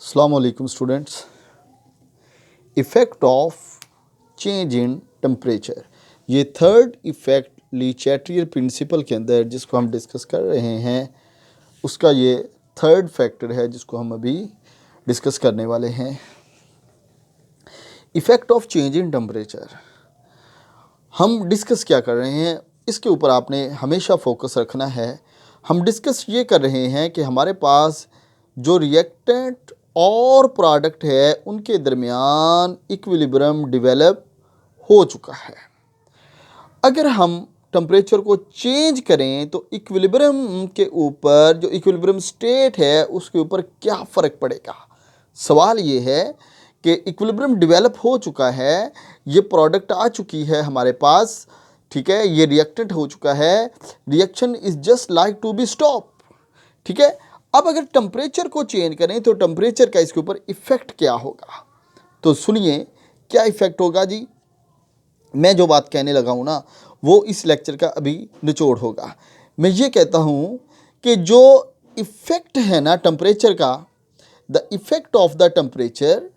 अस्सलाम वालेकुम students. Effect of change in temperature, ये थर्ड इफ़ेक्ट ली चैट्रियर प्रिंसिपल के अंदर जिसको हम डिस्कस कर रहे हैं, उसका ये थर्ड फैक्टर है जिसको हम अभी डिस्कस करने वाले हैं। Effect of change in temperature हम डिस्कस क्या कर रहे हैं, इसके ऊपर आपने हमेशा फोकस रखना है। हम डिस्कस ये कर रहे हैं कि हमारे पास जो रिएक्टेंट और प्रोडक्ट है उनके दरमियान इक्विलिब्रियम डेवलप हो चुका है। अगर हम टेम्परेचर को चेंज करें तो इक्विलिब्रियम के ऊपर, जो इक्विलिब्रियम स्टेट है उसके ऊपर क्या फ़र्क पड़ेगा। सवाल ये है कि इक्विलिब्रियम डेवलप हो चुका है, ये प्रोडक्ट आ चुकी है हमारे पास, ठीक है, ये रिएक्टेंट हो चुका है, reaction is just like to be stop, ठीक है। अब अगर टेम्परेचर को चेंज करें तो टेम्परेचर का इसके ऊपर इफ़ेक्ट क्या होगा, तो सुनिए क्या इफ़ेक्ट होगा जी। मैं जो बात कहने लगा हूँ ना वो इस लेक्चर का अभी निचोड़ होगा। मैं ये कहता हूँ कि जो इफ़ेक्ट है ना टेम्परेचर का, the effect of the temperature,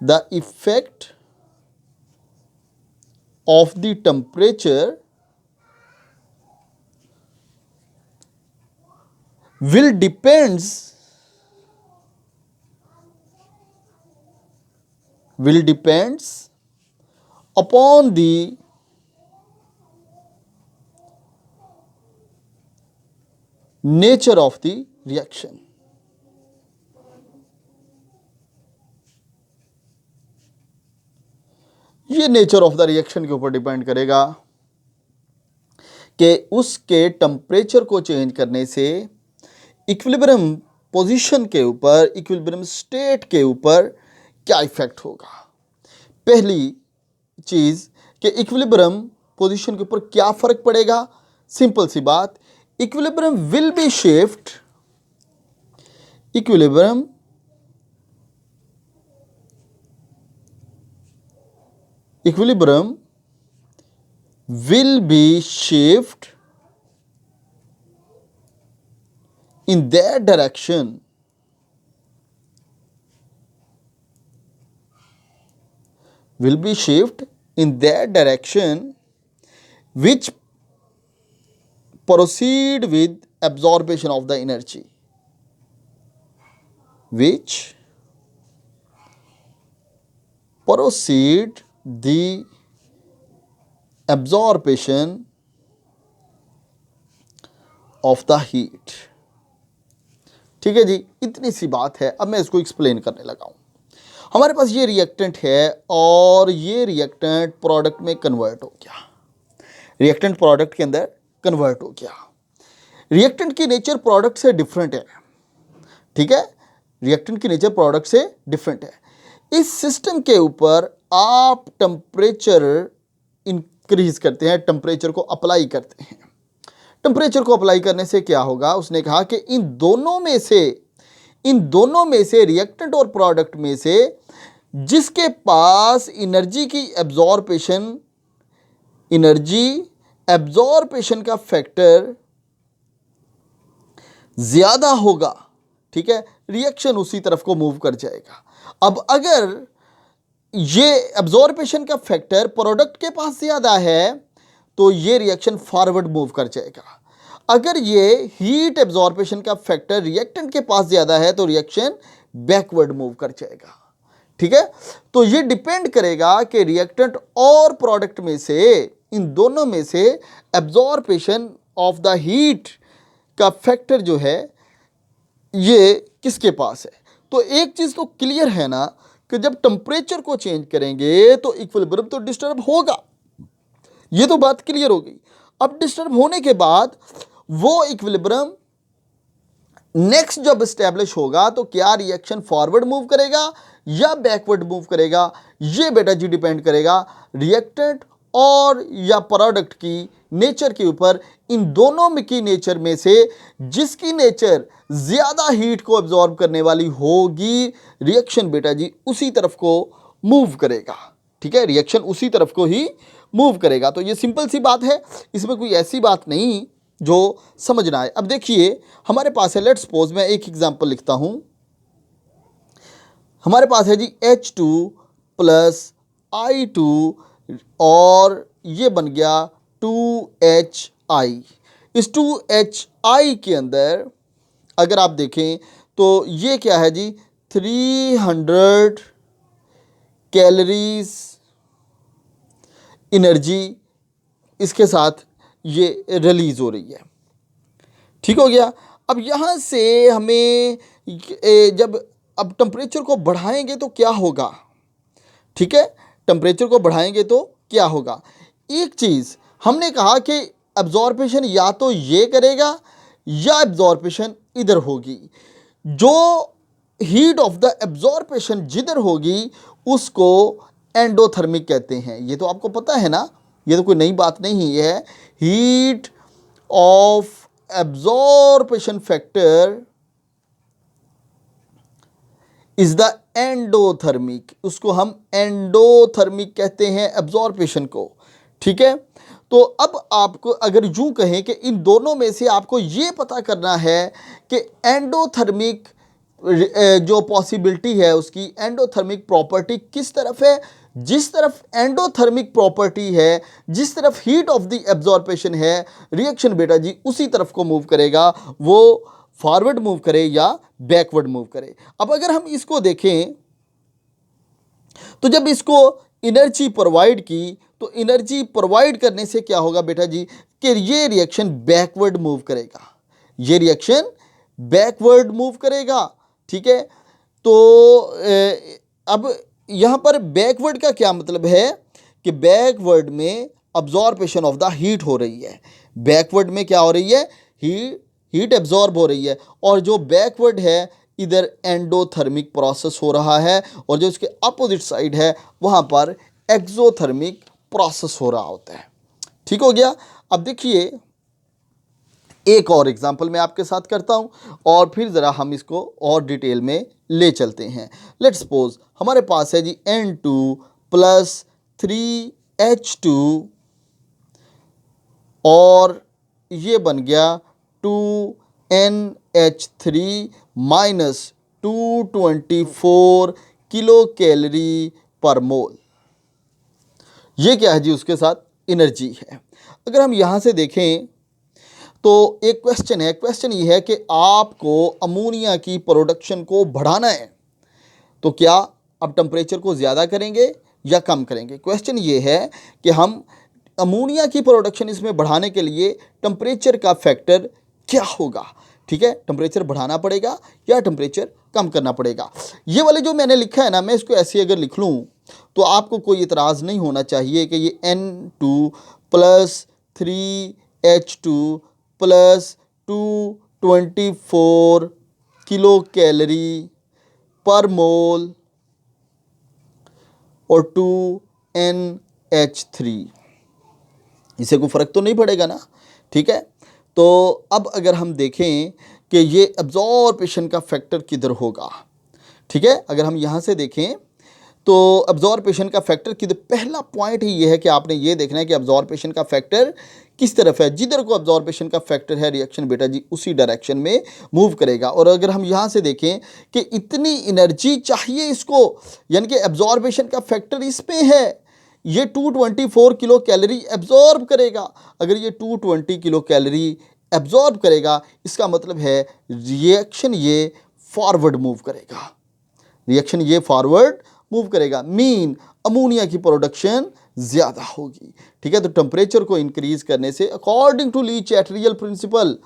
the effect of the temperature will depends upon the nature of the reaction। ये नेचर ऑफ द रिएक्शन के ऊपर डिपेंड करेगा कि उसके टेम्परेचर को चेंज करने से इक्विलिब्रियम पोजीशन के ऊपर, इक्विलिब्रियम स्टेट के ऊपर क्या इफेक्ट होगा। पहली चीज़ कि इक्विलिब्रियम पोजीशन के ऊपर क्या फ़र्क पड़ेगा। सिंपल सी बात, equilibrium will be shift, equilibrium will be shift in that direction which proceed with absorption of the energy, which proceed the absorption of the heat। ठीक है जी, इतनी सी बात है। अब मैं इसको एक्सप्लेन करने लगा हूँ। हमारे पास ये रिएक्टेंट है और ये रिएक्टेंट प्रोडक्ट में कन्वर्ट हो गया, रिएक्टेंट प्रोडक्ट के अंदर कन्वर्ट हो गया। रिएक्टेंट की नेचर प्रोडक्ट से डिफरेंट है, ठीक है, रिएक्टेंट की नेचर प्रोडक्ट से डिफरेंट है। इस सिस्टम के ऊपर आप टेम्परेचर इंक्रीज करते हैं, टेम्परेचर को अप्लाई करते हैं। टेम्परेचर को अप्लाई करने से क्या होगा, उसने कहा कि इन दोनों में से रिएक्टेंट और प्रोडक्ट में से जिसके पास एनर्जी एब्जॉर्प्शन का फैक्टर ज़्यादा होगा, ठीक है, रिएक्शन उसी तरफ को मूव कर जाएगा। अब अगर ये एब्जॉर्प्शन का फैक्टर प्रोडक्ट के पास ज़्यादा है तो ये रिएक्शन फॉरवर्ड मूव कर जाएगा। अगर ये हीट एब्जॉर्प्शन का फैक्टर रिएक्टेंट के पास ज़्यादा है तो रिएक्शन बैकवर्ड मूव कर जाएगा, ठीक है। तो ये डिपेंड करेगा कि रिएक्टेंट और प्रोडक्ट में से, इन दोनों में से एब्जॉर्प्शन ऑफ द हीट का फैक्टर जो है ये किसके पास है। तो एक चीज़ तो क्लियर है ना कि जब टेम्परेचर को चेंज करेंगे तो इक्विलिब्रियम तो डिस्टर्ब होगा, ये तो बात क्लियर हो गई। अब डिस्टर्ब होने के बाद वो इक्विलिब्रियम नेक्स्ट जब एस्टेब्लिश होगा तो क्या रिएक्शन फॉरवर्ड मूव करेगा या बैकवर्ड मूव करेगा, ये बेटा जी डिपेंड करेगा रिएक्टेंट और या प्रोडक्ट की नेचर के ऊपर। इन दोनों में की नेचर में से जिसकी नेचर ज़्यादा हीट को एब्जॉर्ब करने वाली होगी, रिएक्शन बेटा जी उसी तरफ को मूव करेगा, ठीक है, रिएक्शन उसी तरफ को ही मूव करेगा। तो ये सिंपल सी बात है, इसमें कोई ऐसी बात नहीं जो समझना है। अब देखिए हमारे पास है, लेट्स सपोज मैं एक एग्जांपल लिखता हूं। हमारे पास है जी H2 प्लस I2 और ये बन गया 2HI। इस 2HI के अंदर अगर आप देखें तो ये क्या है जी, 300 कैलोरीज एनर्जी इसके साथ ये रिलीज हो रही है। ठीक हो गया। अब यहाँ से हमें जब अब टेम्परेचर को बढ़ाएंगे तो क्या होगा, ठीक है, टेम्परेचर को बढ़ाएंगे तो क्या होगा। एक चीज़ हमने कहा कि एब्जॉर्प्शन या तो ये करेगा या एब्जॉर्प्शन इधर होगी। जो हीट ऑफ द एब्जॉर्प्शन जिधर होगी उसको एंडोथर्मिक कहते हैं। ये तो आपको पता है ना, ये तो कोई नई बात नहीं है। Heat of absorption factor is the endothermic, उसको हम एंडोथर्मिक कहते हैं एब्जॉर्प्शन को। ठीक है, तो अब आपको अगर यूं कहें कि इन दोनों में से आपको ये पता करना है कि एंडोथर्मिक जो पॉसिबिलिटी है उसकी एंडोथर्मिक प्रॉपर्टी किस तरफ है, जिस तरफ एंडोथर्मिक प्रॉपर्टी है, जिस तरफ हीट ऑफ द एब्जॉर्प्शन है, रिएक्शन बेटा जी उसी तरफ को मूव करेगा, वो फॉरवर्ड मूव करे या बैकवर्ड मूव करे। अब अगर हम इसको देखें तो जब इसको एनर्जी प्रोवाइड की तो एनर्जी प्रोवाइड करने से क्या होगा बेटा जी कि ये रिएक्शन बैकवर्ड मूव करेगा, ये रिएक्शन बैकवर्ड मूव करेगा। ठीक है, तो अब यहाँ पर बैकवर्ड का क्या मतलब है कि बैकवर्ड में अब्जॉर्प्शन ऑफ द हीट हो रही है, बैकवर्ड में क्या हो रही है, हीट एब्जॉर्ब हो रही है, और जो बैकवर्ड है इधर एंडोथर्मिक प्रोसेस हो रहा है, और जो इसके अपोजिट साइड है वहाँ पर एक्सोथर्मिक प्रोसेस हो रहा होता है। ठीक हो गया। अब देखिए एक और एग्जांपल मैं आपके साथ करता हूं और फिर ज़रा हम इसको और डिटेल में ले चलते हैं। लेट्स सपोज हमारे पास है जी N2 प्लस 3H2 और ये बन गया 2NH3 माइनस 224 किलो कैलोरी पर मोल। ये क्या है जी, उसके साथ एनर्जी है। अगर हम यहाँ से देखें तो एक क्वेश्चन है, क्वेश्चन ये है कि आपको अमोनिया की प्रोडक्शन को बढ़ाना है तो क्या अब टेम्परेचर को ज़्यादा करेंगे या कम करेंगे। क्वेश्चन ये है कि हम अमोनिया की प्रोडक्शन इसमें बढ़ाने के लिए टेम्परेचर का फैक्टर क्या होगा। ठीक है, टेम्परेचर बढ़ाना पड़ेगा या टेम्परेचर कम करना पड़ेगा। ये वाले जो मैंने लिखा है ना, मैं इसको ऐसे अगर लिख लूँ तो आपको कोई इतराज़ नहीं होना चाहिए कि ये N2 plus 3H2 plus 224 kilo calorie पर मोल और 2NH3, इससे कोई फ़र्क तो नहीं पड़ेगा ना। ठीक है, तो अब अगर हम देखें कि ये एब्जॉर्प्शन का फैक्टर किधर होगा, ठीक है, अगर हम यहाँ से देखें तो एब्जॉर्प्शन का फैक्टर किधर, पहला पॉइंट ही ये है कि आपने ये देखना है कि एब्जॉर्प्शन का फैक्टर किस तरफ है। जिधर को एब्जॉर्प्शन का फैक्टर है रिएक्शन बेटा जी उसी डायरेक्शन में मूव करेगा। और अगर हम यहाँ से देखें कि इतनी एनर्जी चाहिए इसको, यानी कि एब्जॉर्प्शन का फैक्टर इस पे है, ये 224 किलो कैलोरी एब्जॉर्ब करेगा। अगर ये 220 किलो कैलोरी एब्जॉर्ब करेगा इसका मतलब है रिएक्शन ये फॉरवर्ड मूव करेगा, रिएक्शन ये फॉरवर्ड मूव करेगा, मीन अमोनिया की प्रोडक्शन ज़्यादा होगी। ठीक है, तो टेम्परेचर को इंक्रीज करने से अकॉर्डिंग टू ली चैटरियल प्रिंसिपल,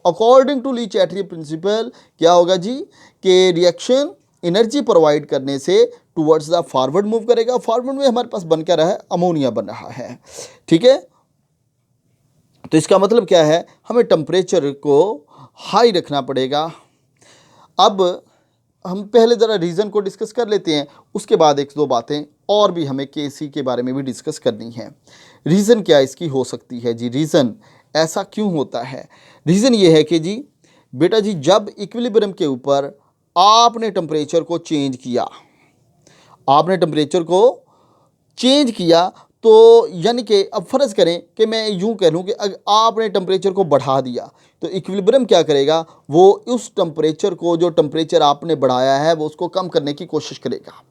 अकॉर्डिंग टू ली चैटरियल प्रिंसिपल क्या होगा जी कि रिएक्शन एनर्जी प्रोवाइड करने से टुवर्ड्स द फॉरवर्ड मूव करेगा। फॉरवर्ड में हमारे पास बन क्या रहा है, अमोनिया बन रहा है। ठीक है, तो इसका मतलब क्या है, हमें टेम्परेचर को हाई रखना पड़ेगा। अब हम पहले ज़रा रीज़न को डिस्कस कर लेते हैं, उसके बाद एक दो बातें और भी हमें केसी के बारे में भी डिस्कस करनी है। रीज़न क्या इसकी हो सकती है जी, रीज़न ऐसा क्यों होता है। रीज़न ये है कि जी बेटा जी जब इक्विलिब्रियम के ऊपर आपने टेम्परेचर को चेंज किया, आपने टेम्परेचर को चेंज किया तो यानी कि अब फ़र्ज़ करें कि मैं यूँ कह लूँ कि अगर आपने टेम्परेचर को बढ़ा दिया तो इक्विलिब्रियम क्या करेगा, वो उस टेम्परेचर को, जो टेम्परेचर आपने बढ़ाया है, वो उसको कम करने की कोशिश करेगा।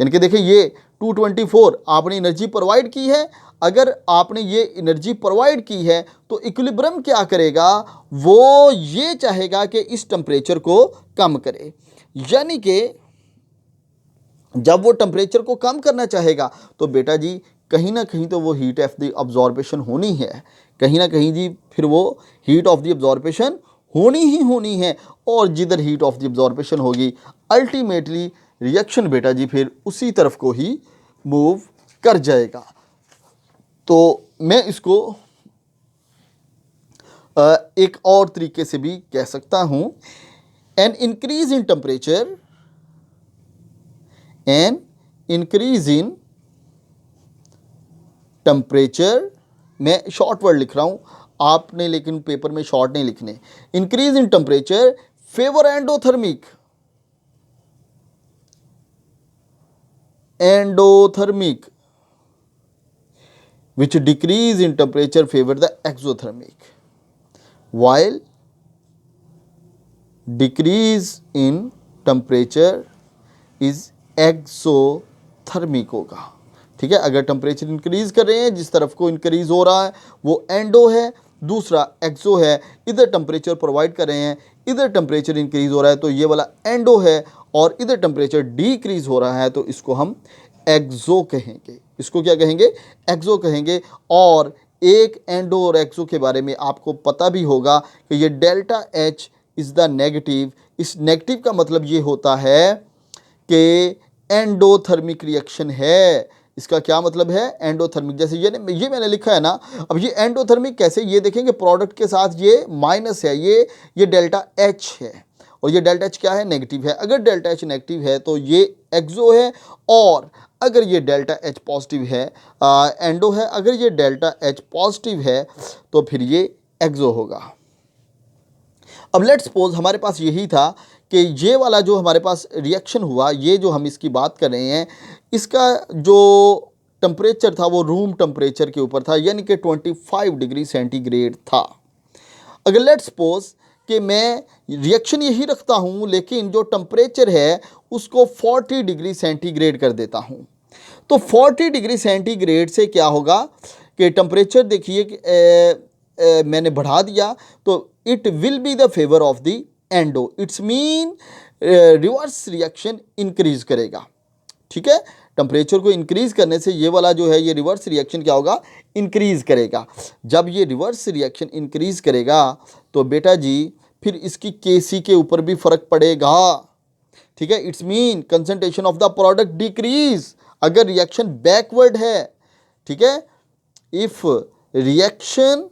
यानी कि देखिए ये 224 आपने एनर्जी प्रोवाइड की है, अगर आपने ये एनर्जी प्रोवाइड की है तो इक्विलिब्रियम क्या करेगा, वो ये चाहेगा कि इस टेम्परेचर को कम करे। यानी कि जब वो टेम्परेचर को कम करना चाहेगा तो बेटा जी कहीं ना कहीं तो वो हीट ऑफ द अब्जॉर्बेशन होनी है, कहीं ना कहीं जी फिर वो हीट ऑफ द अब्जॉर्बेशन होनी ही होनी है। और जिधर हीट ऑफ द अब्जॉर्बेशन होगी अल्टीमेटली रिएक्शन बेटा जी फिर उसी तरफ को ही मूव कर जाएगा। तो मैं इसको एक और तरीके से भी कह सकता हूँ, an increase in temperature, an increase in temperature, मैं शॉर्ट वर्ड लिख रहा हूँ आपने, लेकिन पेपर में शॉर्ट नहीं लिखने। Increase in temperature favour endothermic, endothermic which decrease in temperature favor the exothermic, while decrease in temperature is exothermic होगा। ठीक है, अगर टेम्परेचर इंक्रीज कर रहे हैं, जिस तरफ को इंक्रीज हो रहा है वो एंडो है, दूसरा एक्सो है। इधर टेम्परेचर प्रोवाइड कर रहे हैं, इधर टेम्परेचर इंक्रीज हो रहा है तो ये वाला एंडो है, और इधर टेम्परेचर डिक्रीज हो रहा है तो इसको हम एक्सो कहेंगे। इसको क्या कहेंगे, एक्सो कहेंगे। और एक एंडो और एक्सो के बारे में आपको पता भी होगा कि ये delta H is the negative. इस नेगेटिव का मतलब ये होता है कि एंडोथर्मिक रिएक्शन है। इसका क्या मतलब है, एंडोथर्मिक। जैसे ये मैंने लिखा है ना, अब ये एंडोथर्मिक कैसे, ये देखेंगे प्रोडक्ट के साथ ये माइनस है, ये डेल्टा एच है, और ये डेल्टा एच क्या है, नेगेटिव है। अगर डेल्टा एच नेगेटिव है तो ये एक्सो है, और अगर ये डेल्टा एच पॉजिटिव है एंडो है। अगर ये डेल्टा एच पॉजिटिव है तो फिर ये एक्सो होगा। अब लेट्स सपोज हमारे पास यही था कि ये वाला जो हमारे पास रिएक्शन हुआ, ये जो हम इसकी बात कर रहे हैं, इसका जो टेम्परेचर था वो रूम टेम्परेचर के ऊपर था, यानी कि 25 डिग्री सेंटीग्रेड था। अगर लेट्स सपोज कि मैं रिएक्शन यही रखता हूँ, लेकिन जो टेम्परेचर है उसको 40 डिग्री सेंटीग्रेड कर देता हूँ, तो 40 डिग्री सेंटीग्रेड से क्या होगा कि टेम्परेचर देखिए मैंने बढ़ा दिया तो it will be the favour of the endo. It's mean reverse reaction increase करेगा। ठीक है, टेम्परेचर को इंक्रीज करने से ये वाला जो है ये रिवर्स रिएक्शन क्या होगा, इंक्रीज करेगा। जब ये रिवर्स रिएक्शन इंक्रीज करेगा तो बेटा जी फिर इसकी केसी के ऊपर भी फर्क पड़ेगा। ठीक है, it's mean concentration of the product decrease अगर रिएक्शन बैकवर्ड है। ठीक है, if reaction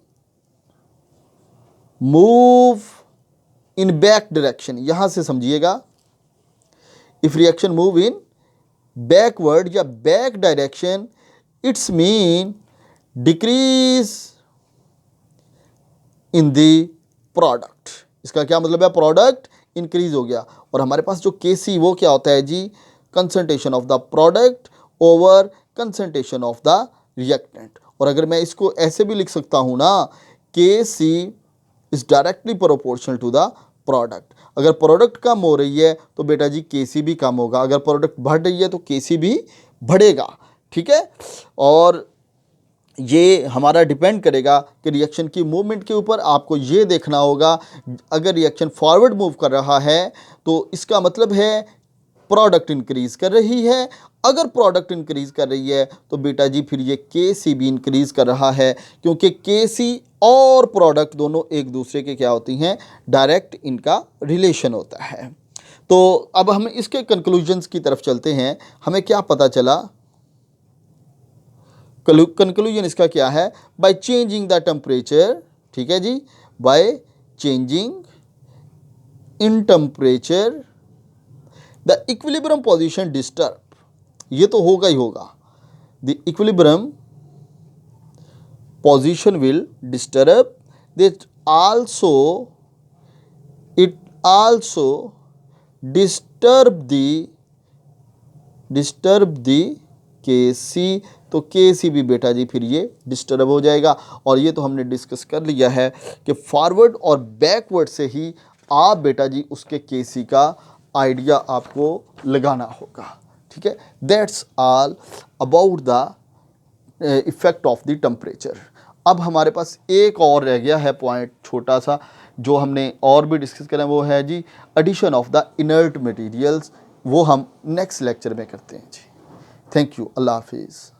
move in back direction, यहां से समझिएगा, if reaction move in backward या back direction, it's mean decrease in the product. इसका क्या मतलब है, प्रोडक्ट इंक्रीज हो गया। और हमारे पास जो केसी वो क्या होता है जी, concentration of the product over concentration of the reactant. और अगर मैं इसको ऐसे भी लिख सकता हूं ना, K C is directly proportional to the product. अगर प्रोडक्ट कम हो रही है तो बेटा जी केसी भी कम होगा, अगर प्रोडक्ट बढ़ रही है तो केसी भी बढ़ेगा। ठीक है, और ये हमारा डिपेंड करेगा कि रिएक्शन की मूवमेंट के ऊपर। आपको ये देखना होगा, अगर रिएक्शन फॉरवर्ड मूव कर रहा है तो इसका मतलब है प्रोडक्ट इंक्रीज कर रही है। अगर प्रोडक्ट इंक्रीज कर रही है तो बेटा जी फिर ये के सी भी इंक्रीज कर रहा है, क्योंकि के सी और प्रोडक्ट दोनों एक दूसरे के क्या होती हैं, डायरेक्ट इनका रिलेशन होता है। तो अब हम इसके कंक्लूजन्स की तरफ चलते हैं। हमें क्या पता चला, कंक्लूजन इसका क्या है, बाय चेंजिंग द टेम्परेचर। ठीक है जी, by changing in temperature the equilibrium position disturb, ये तो होगा ही होगा, the equilibrium position will disturb, that also it also disturb the KC तो के सी भी बेटा जी फिर ये डिस्टर्ब हो जाएगा। और ये तो हमने डिस्कस कर लिया है कि फॉरवर्ड और बैकवर्ड से ही आप बेटा जी उसके के सी का आइडिया आपको लगाना होगा। ठीक है, that's all about the effect of the temperature. अब हमारे पास एक और रह गया है पॉइंट छोटा सा जो हमने और भी डिस्कस करें, वो है जी addition of the inert materials. वो हम नेक्स्ट लेक्चर में करते हैं जी। थैंक यू, अल्लाह हाफिज़।